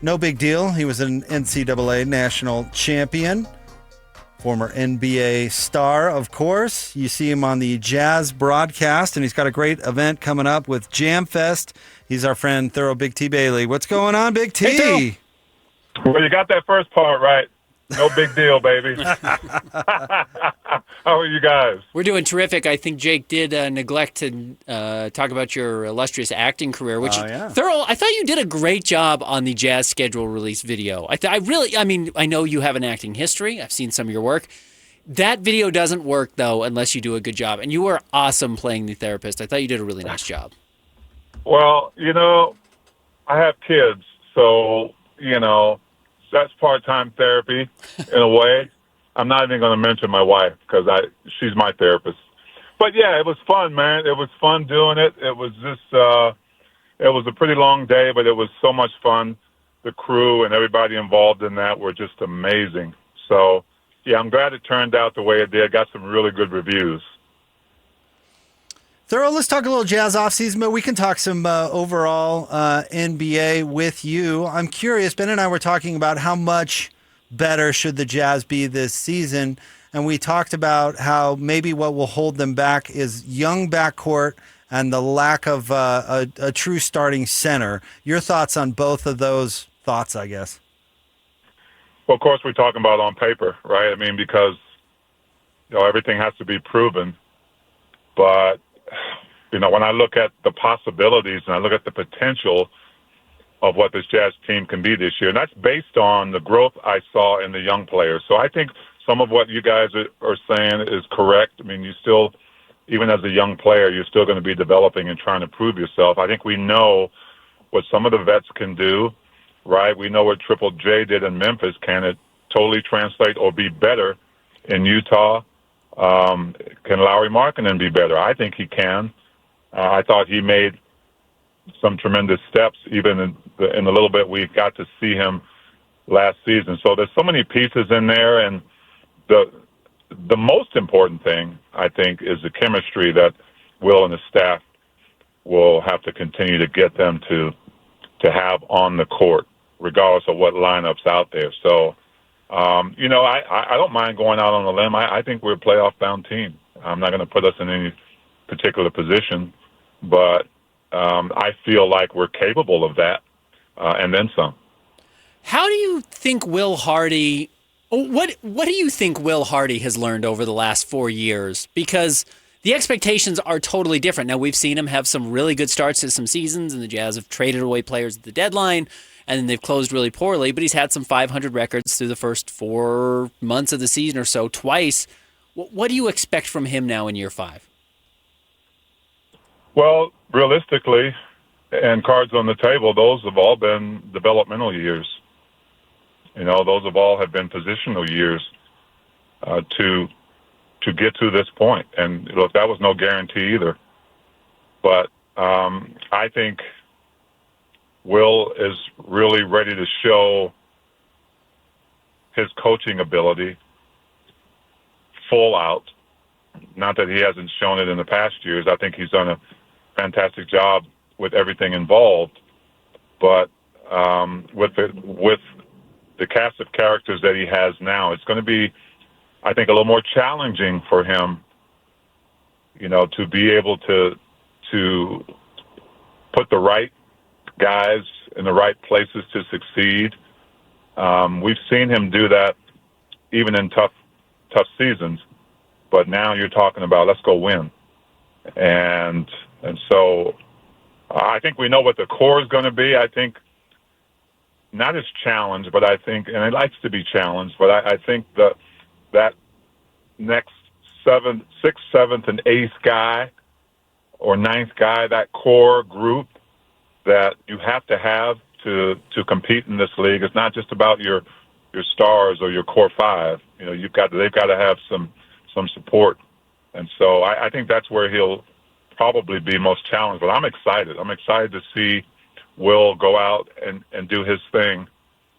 No big deal. He was an NCAA national champion, former NBA star, of course. You see him on the Jazz broadcast, and he's got a great event coming up with Jamfest. He's our friend Thurl Big T Bailey. What's going on, Big T? Hey, well, you got that first part right. No big deal, baby. How are you guys? We're doing terrific. I think Jake did neglect to talk about your illustrious acting career, which, Thurl, I thought you did a great job on the Jazz schedule release video. I know you have an acting history. I've seen some of your work. That video doesn't work, though, unless you do a good job. And you were awesome playing the therapist. I thought you did a really nice job. Well, I have kids, so, that's part-time therapy in a way. I'm not even going to mention my wife because she's my therapist. But, yeah, it was fun, man. It was fun doing it. It was it was a pretty long day, but it was so much fun. The crew and everybody involved in that were just amazing. So, yeah, I'm glad it turned out the way it did. Got some really good reviews. Thurl, let's talk a little Jazz offseason, but we can talk some overall NBA with you. I'm curious, Ben and I were talking about how much better should the Jazz be this season, and we talked about how maybe what will hold them back is young backcourt and the lack of a true starting center. Your thoughts on both of those thoughts, I guess? Well, of course, we're talking about on paper, right? I mean, because everything has to be proven, but when I look at the possibilities and I look at the potential of what this Jazz team can be this year, and that's based on the growth I saw in the young players. So I think some of what you guys are saying is correct. I mean, you still, even as a young player, you're still going to be developing and trying to prove yourself. I think we know what some of the vets can do, right? We know what Triple J did in Memphis. Can it totally translate or be better in Utah? Can Lauri Markkanen be better? I think he can. I thought he made some tremendous steps, even in the little bit we got to see him last season. So there's so many pieces in there, and the most important thing, I think, is the chemistry that Will and the staff will have to continue to get them to have on the court, regardless of what lineup's out there. So, I don't mind going out on a limb. I think we're a playoff-bound team. I'm not going to put us in any particular position, but I feel like we're capable of that, and then some. How do you think Will Hardy – what do you think Will Hardy has learned over the last 4 years? Because the expectations are totally different. Now, we've seen him have some really good starts to some seasons, and the Jazz have traded away players at the deadline, and then they've closed really poorly, but he's had some 500 records through the first 4 months of the season or so, twice. What do you expect from him now in year 5? Well, realistically, and cards on the table, those have all been developmental years. Those have all have been positional years to get to this point. And look, that was no guarantee either. But I think Will is really ready to show his coaching ability full out. Not that he hasn't shown it in the past years. I think he's done a fantastic job with everything involved. But with the cast of characters that he has now, it's going to be, I think, a little more challenging for him, to be able to put the right guys in the right places to succeed. We've seen him do that even in tough seasons, but now you're talking about let's go win. And so I think we know what the core is going to be. I think not as challenged, but I think, and it likes to be challenged, but I think that next 6th, 7th, and 8th guy or 9th guy, that core group that you have to have to compete in this league. It's not just about your stars or your core 5. They've got to have some support. And so I think that's where he'll probably be most challenged. But I'm excited. I'm excited to see Will go out and do his thing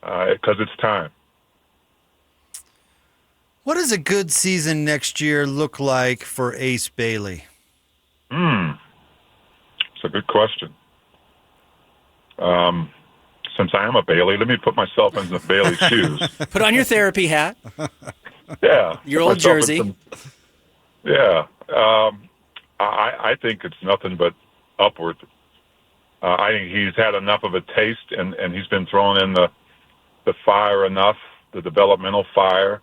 because it's time. What does a good season next year look like for Ace Bailey? It's a good question. since I am a Bailey, let me put myself in the Bailey's shoes. Put on your therapy hat. Yeah. Your old jersey. Yeah. I think it's nothing but upward. I think he's had enough of a taste, and he's been thrown in the fire enough, the developmental fire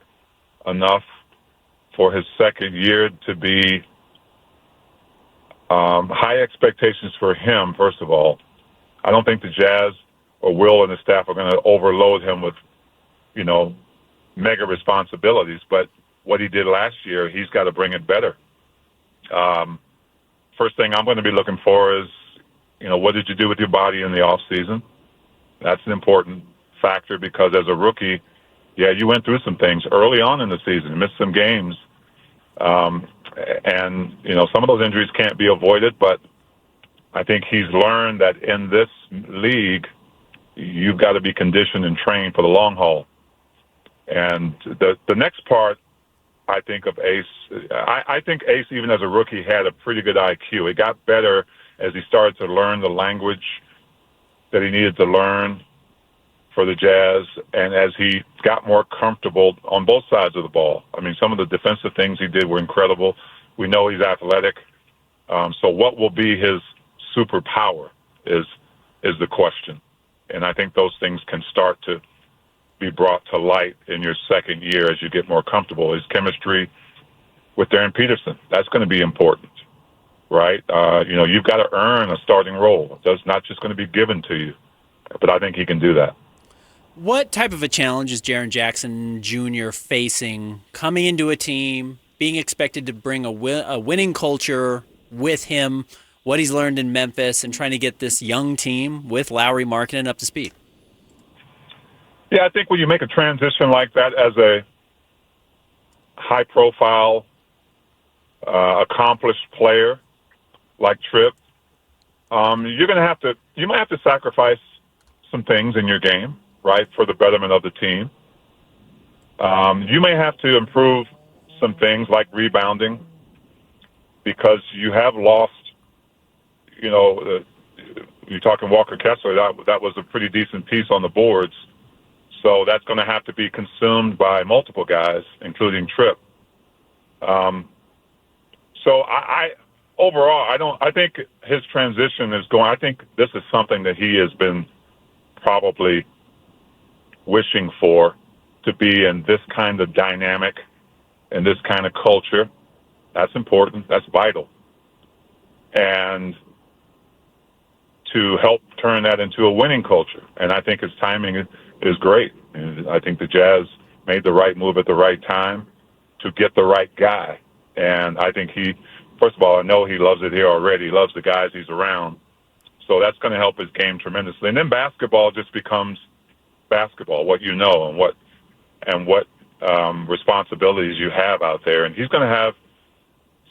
enough for his second year to be high expectations for him, first of all. I don't think the Jazz or Will and the staff are going to overload him with, mega responsibilities. But what he did last year, he's got to bring it better. First thing I'm going to be looking for is, what did you do with your body in the off season? That's an important factor because as a rookie, you went through some things early on in the season, missed some games. And some of those injuries can't be avoided, but I think he's learned that in this league, you've got to be conditioned and trained for the long haul. And the next part, I think, of Ace, I think Ace, even as a rookie, had a pretty good IQ. It got better as he started to learn the language that he needed to learn for the Jazz, and as he got more comfortable on both sides of the ball. I mean, some of the defensive things he did were incredible. We know he's athletic. So what will be his superpower is the question. And I think those things can start to be brought to light in your second year as you get more comfortable. His chemistry with Darren Peterson, that's going to be important, right? You've got to earn a starting role. It's not just going to be given to you. But I think he can do that. What type of a challenge is Jaren Jackson Jr. facing coming into a team, being expected to bring a winning culture with him, what he's learned in Memphis, and trying to get this young team with Lowry Markkanen up to speed? Yeah, I think when you make a transition like that as a high-profile, accomplished player like Tripp, you might have to sacrifice some things in your game, right, for the betterment of the team. You may have to improve some things like rebounding because you have lost, you're talking Walker Kessler, that was a pretty decent piece on the boards. So that's going to have to be consumed by multiple guys, including Tripp. So I think his transition is going, I think this is something that he has been probably wishing for, to be in this kind of dynamic and this kind of culture. That's important. That's vital. And to help turn that into a winning culture. And I think his timing is great. And I think the Jazz made the right move at the right time to get the right guy. And I think first of all, I know he loves it here already. He loves the guys he's around. So that's going to help his game tremendously. And then basketball just becomes basketball, what you know and what responsibilities you have out there. And he's going to have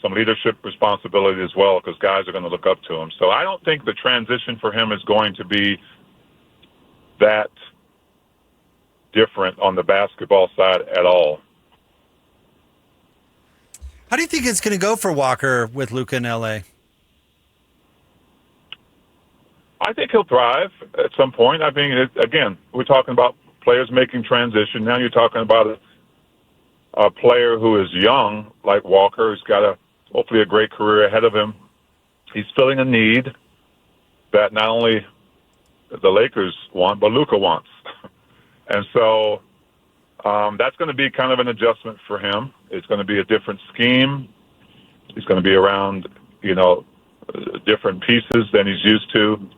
some leadership responsibility as well because guys are going to look up to him. So I don't think the transition for him is going to be that different on the basketball side at all. How do you think it's going to go for Walker with Luka in L.A.? I think he'll thrive at some point. I mean, again, we're talking about players making transition. Now you're talking about a player who is young, like Walker, who's got hopefully a great career ahead of him. He's filling a need that not only the Lakers want, but Luka wants. And so that's going to be kind of an adjustment for him. It's going to be a different scheme. He's going to be around, different pieces than he's used to.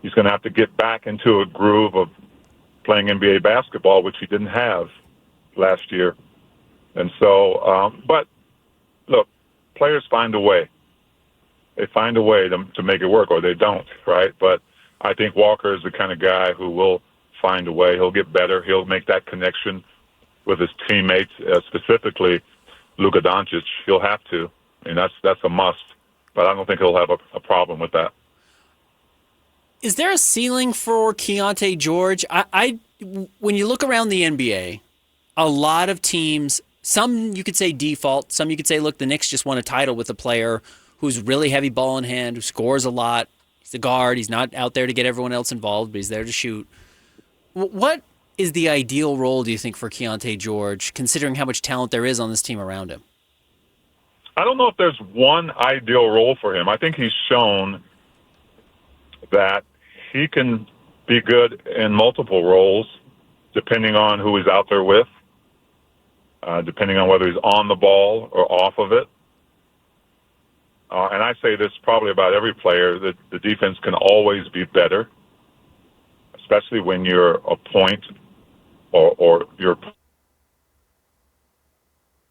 He's going to have to get back into a groove of playing NBA basketball, which he didn't have last year. And so, but look, players find a way. They find a way to make it work, or they don't, right? But I think Walker is the kind of guy who will find a way. He'll get better. He'll make that connection with his teammates, specifically Luka Doncic. He'll have to. I mean, that's a must. But I don't think he'll have a problem with that. Is there a ceiling for Keyonte George? When you look around the NBA, a lot of teams, some you could say default, some you could say, look, the Knicks just won a title with a player who's really heavy ball in hand, who scores a lot. He's a guard. He's not out there to get everyone else involved, but he's there to shoot. What is the ideal role, do you think, for Keyonte George, considering how much talent there is on this team around him? I don't know if there's one ideal role for him. I think he's shown that he can be good in multiple roles, depending on who he's out there with, depending on whether he's on the ball or off of it. And I say this probably about every player, that the defense can always be better, especially when you're a point or your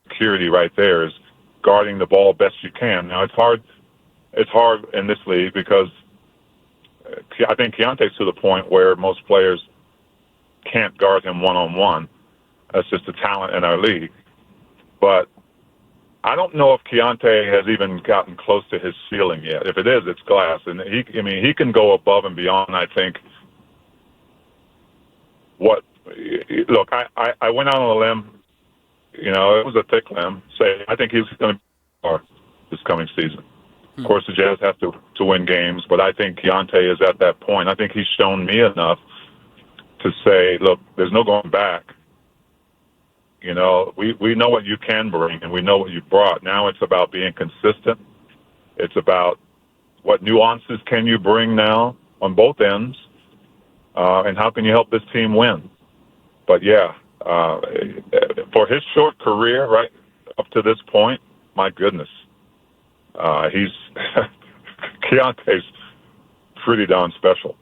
security right there is guarding the ball best you can. Now, it's hard in this league because I think Keyonte's to the point where most players can't guard him one-on-one. That's just the talent in our league. But I don't know if Keyonte has even gotten close to his ceiling yet. If it is, it's glass. And he can go above and beyond, I think. Look, I went out on a limb, it was a thick limb, say I think he's going to be this coming season. Of course, the Jazz have to win games, but I think Keyonte is at that point. I think he's shown me enough to say, look, there's no going back. We know what you can bring, and we know what you brought. Now it's about being consistent. It's about what nuances can you bring now on both ends, and how can you help this team win. But, yeah, for his short career right up to this point, my goodness, Keyonte's pretty darn special.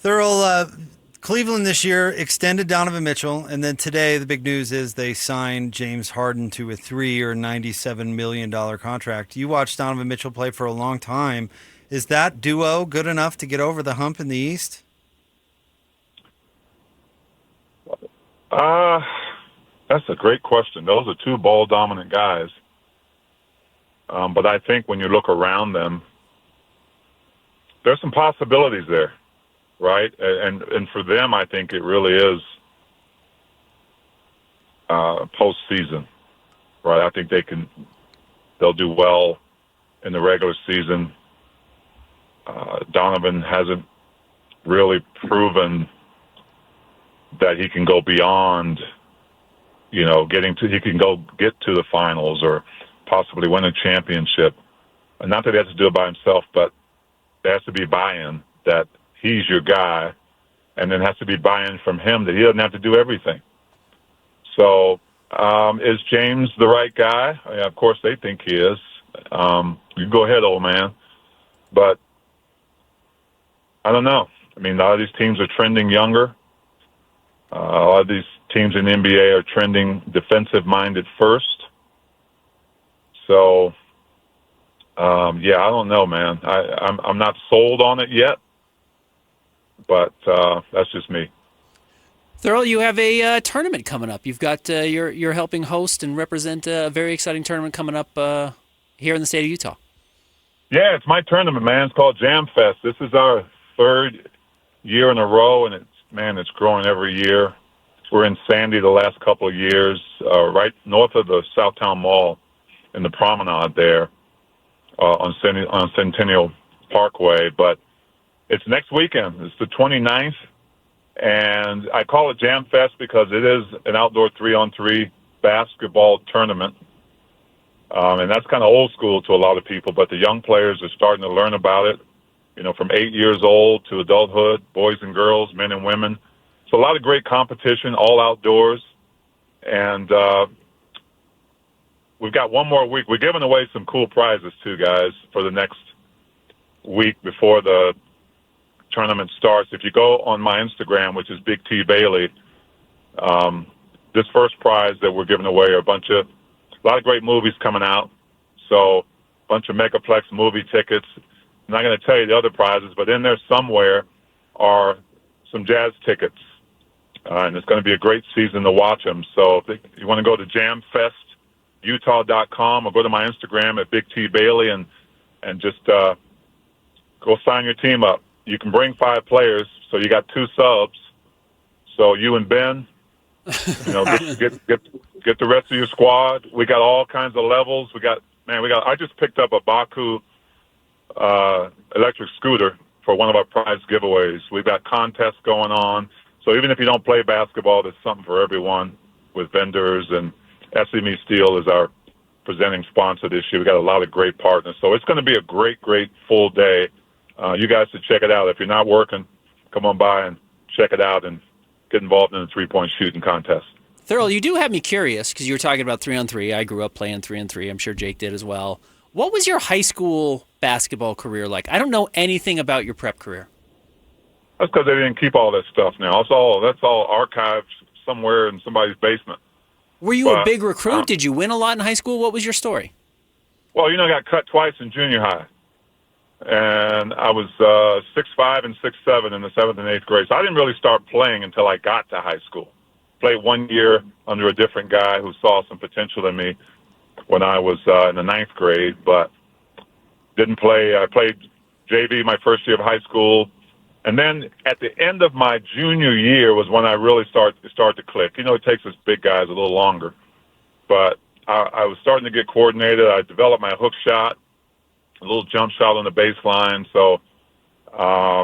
Thurl, Cleveland this year extended Donovan Mitchell, and then today the big news is they signed James Harden to a 3-year, $97 million contract. You watched Donovan Mitchell play for a long time. Is that duo good enough to get over the hump in the East? That's a great question. Those are two ball-dominant guys. But I think when you look around them, there's some possibilities there, right? And for them, I think it really is postseason, right? I think they'll do well in the regular season. Donovan hasn't really proven that he can go beyond, he can go get to the finals or possibly win a championship. And not that he has to do it by himself, but there has to be buy-in that he's your guy, and then has to be buy-in from him that he doesn't have to do everything. So is James the right guy? Of course they think he is. You go ahead, old man. But I don't know. A lot of these teams are trending younger. A lot of these teams in the NBA are trending defensive-minded first. So, I don't know, man. I'm not sold on it yet, but that's just me. Thurl, you have a tournament coming up. You've got you're helping host and represent a very exciting tournament coming up here in the state of Utah. Yeah, it's my tournament, man. It's called Jamfest. This is our third year in a row, and it's growing every year. We're in Sandy the last couple of years, right north of the Southtown Mall in the promenade there on Centennial Parkway. But it's next weekend. It's the 29th, and I call it Jamfest because it is an outdoor 3-on-3 basketball tournament. And that's kind of old school to a lot of people, but the young players are starting to learn about it, from 8 years old to adulthood, boys and girls, men and women. So a lot of great competition, all outdoors. And we've got one more week. We're giving away some cool prizes, too, guys, for the next week before the tournament starts. If you go on my Instagram, which is Big T Bailey, this first prize that we're giving away are a lot of great movies coming out. So a bunch of Megaplex movie tickets. I'm not going to tell you the other prizes, but in there somewhere are some Jazz tickets. And it's going to be a great season to watch them. So if you want to go to jamfestutah.com or go to my Instagram at Big T Bailey and just go sign your team up. You can bring 5 players, so you got 2 subs. So you and Ben, get the rest of your squad. We got all kinds of levels. I just picked up a Baku electric scooter for one of our prize giveaways. We've got contests going on. So even if you don't play basketball, there's something for everyone with vendors. And SME Steel is our presenting sponsor this year. We've got a lot of great partners. So it's going to be a great, great full day. You guys should check it out. If you're not working, come on by and check it out and get involved in the three-point shooting contest. Thurl, you do have me curious because you were talking about 3-on-3. I grew up playing 3-on-3. I'm sure Jake did as well. What was your high school basketball career like? I don't know anything about your prep career. That's because they didn't keep all that stuff now. That's all archived somewhere in somebody's basement. Were you a big recruit? Did you win a lot in high school? What was your story? Well, I got cut twice in junior high. And I was 6'5" and 6'7" in the 7th and 8th grade. So I didn't really start playing until I got to high school. Played 1 year under a different guy who saw some potential in me when I was in the 9th grade, but didn't play. I played JV my first year of high school. And then at the end of my junior year was when I really started to click. It takes us big guys a little longer. But I was starting to get coordinated. I developed my hook shot, a little jump shot on the baseline. So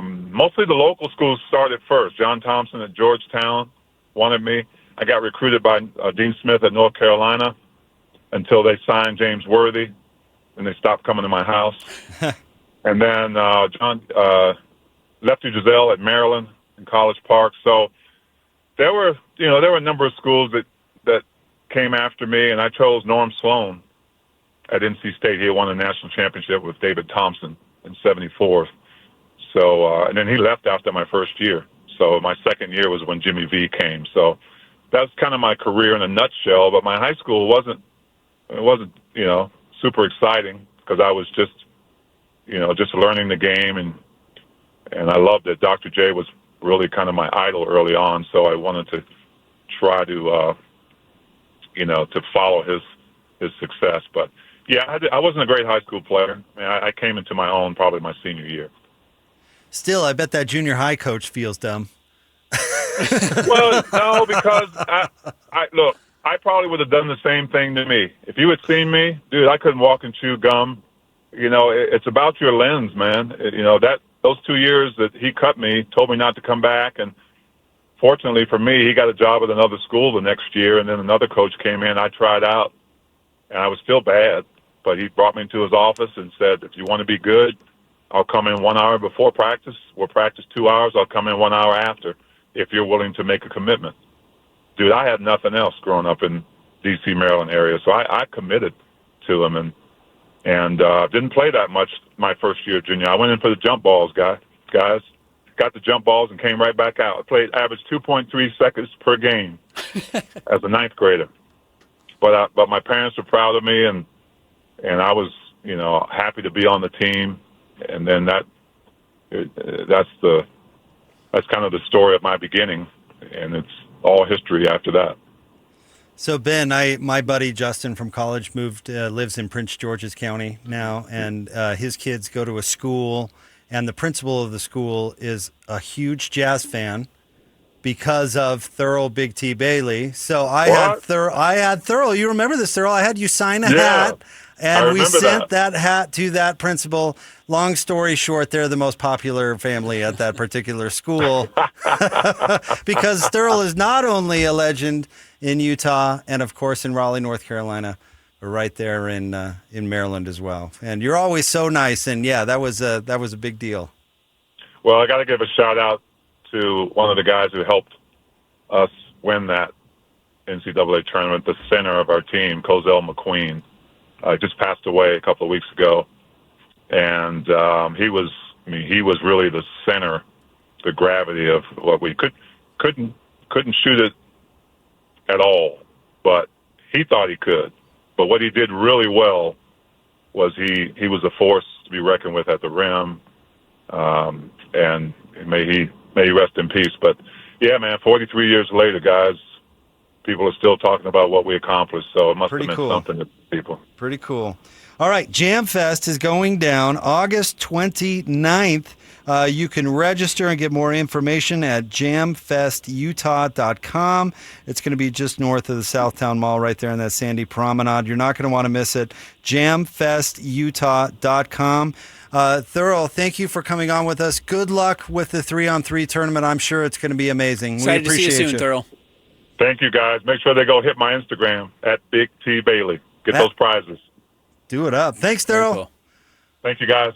mostly the local schools started first. John Thompson at Georgetown wanted me. I got recruited by Dean Smith at North Carolina until they signed James Worthy, and they stopped coming to my house. And then Lefty Giselle at Maryland in College Park. So there were a number of schools that came after me, and I chose Norm Sloan at NC State. He had won a national championship with David Thompson in '74. So and then he left after my first year. So my second year was when Jimmy V came. So that's kind of my career in a nutshell. But my high school wasn't super exciting because I was just learning the game, and I loved it. Dr. J was really kind of my idol early on, so I wanted to try to to follow his success. But yeah, I wasn't a great high school player. I came into my own probably my senior year. Still, I bet that junior high coach feels dumb. Well, no, because I probably would have done the same thing to me. If you had seen me, dude, I couldn't walk and chew gum. It's about your lens, man. Those 2 years that he cut me, told me not to come back, and fortunately for me, he got a job at another school the next year, and then another coach came in. I tried out, and I was still bad, but he brought me into his office and said, if you want to be good, I'll come in 1 hour before practice. We'll practice 2 hours. I'll come in 1 hour after if you're willing to make a commitment. Dude, I had nothing else growing up in D.C., Maryland area, so I committed to him and didn't play that much my first year of junior. I went in for the jump balls, guys. Got the jump balls and came right back out. I played average 2.3 seconds per game as a 9th grader. But my parents were proud of me, and I was happy to be on the team. And then that's kind of the story of my beginning, and it's all history after that. So Ben, my buddy Justin from college lives in Prince George's County now, and his kids go to a school, and the principal of the school is a huge Jazz fan because of Thurl Big T Bailey. So I had Thurl. You remember this, Thurl? I had you sign a hat. And we sent that hat to that principal. Long story short, they're the most popular family at that particular school because Thurl is not only a legend in Utah and, of course, in Raleigh, North Carolina, but right there in Maryland as well. And you're always so nice. And, yeah, that was a big deal. Well, I got to give a shout-out to one of the guys who helped us win that NCAA tournament, the center of our team, Cozell McQueen. Just passed away a couple of weeks ago, and he was really the center, the gravity of what we couldn't shoot it at all, but he thought he could. But what he did really well was he was a force to be reckoned with at the rim, and may he rest in peace. But yeah, man, 43 years later, guys, people are still talking about what we accomplished, so it must have meant something to people. Pretty cool. All right, Jamfest is going down August 29th. You can register and get more information at jamfestutah.com. It's going to be just north of the Southtown Mall right there in that sandy promenade. You're not going to want to miss it. jamfestutah.com. Thurl, thank you for coming on with us. Good luck with the 3-on-3 tournament. I'm sure it's going to be amazing. Excited We appreciate to see you soon, Thurl. Thank you, guys. Make sure they go hit my Instagram at Big T Bailey. Get those prizes. Do it up. Thanks, Very Thurl. cool. Thank you, guys.